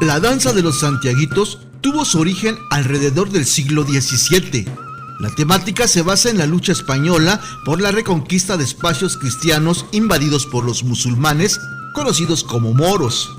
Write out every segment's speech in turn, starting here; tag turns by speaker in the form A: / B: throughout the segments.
A: La danza de los santiaguitos tuvo su origen alrededor del siglo XVII. La temática se basa en la lucha española por la reconquista de espacios cristianos invadidos por los musulmanes, conocidos como moros.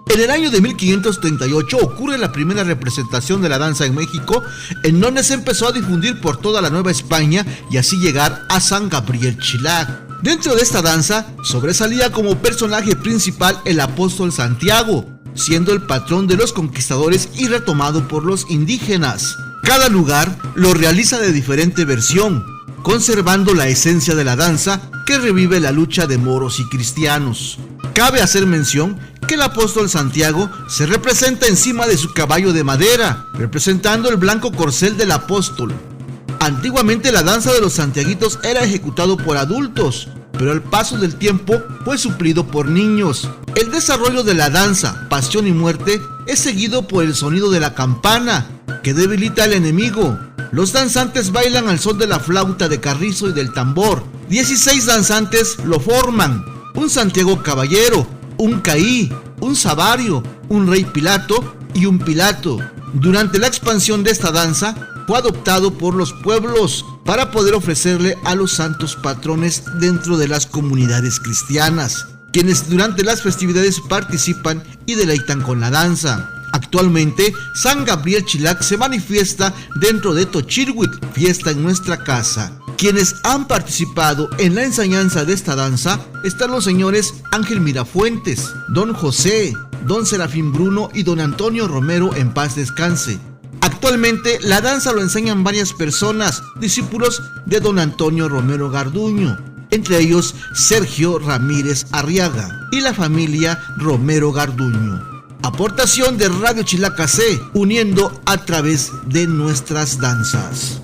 A: En el año de 1538 ocurre la primera representación de la danza en México, en donde se empezó a difundir por toda la Nueva España y así llegar a San Gabriel Chilac. Dentro de esta danza sobresalía como personaje principal el apóstol Santiago, siendo el patrón de los conquistadores y retomado por los indígenas. Cada lugar lo realiza de diferente versión, conservando la esencia de la danza que revive la lucha de moros y cristianos. Cabe hacer mención que el apóstol Santiago se representa encima de su caballo de madera, representando el blanco corcel del apóstol. Antiguamente la danza de los santiaguitos era ejecutado por adultos, pero al paso del tiempo fue suplido por niños. El desarrollo de la danza, pasión y muerte es seguido por el sonido de la campana, que debilita al enemigo. Los danzantes bailan al son de la flauta de carrizo y del tambor. 16 danzantes lo forman: un Santiago caballero, un Caí, un Savario, un Rey Pilato y un Pilato. Durante la expansión de esta danza fue adoptado por los pueblos para poder ofrecerle a los santos patrones dentro de las comunidades cristianas, quienes durante las festividades participan y deleitan con la danza. Actualmente, San Gabriel Chilac se manifiesta dentro de Tochirhuitl, fiesta en nuestra casa. Quienes han participado en la enseñanza de esta danza están los señores Ángel Mirafuentes, Don José, Don Serafín Bruno y Don Antonio Romero, en paz descanse. Actualmente la danza lo enseñan varias personas, discípulos de Don Antonio Romero Garduño, entre ellos Sergio Ramírez Arriaga y la familia Romero Garduño. Aportación de Radio Chilaca C, uniendo a través de nuestras danzas.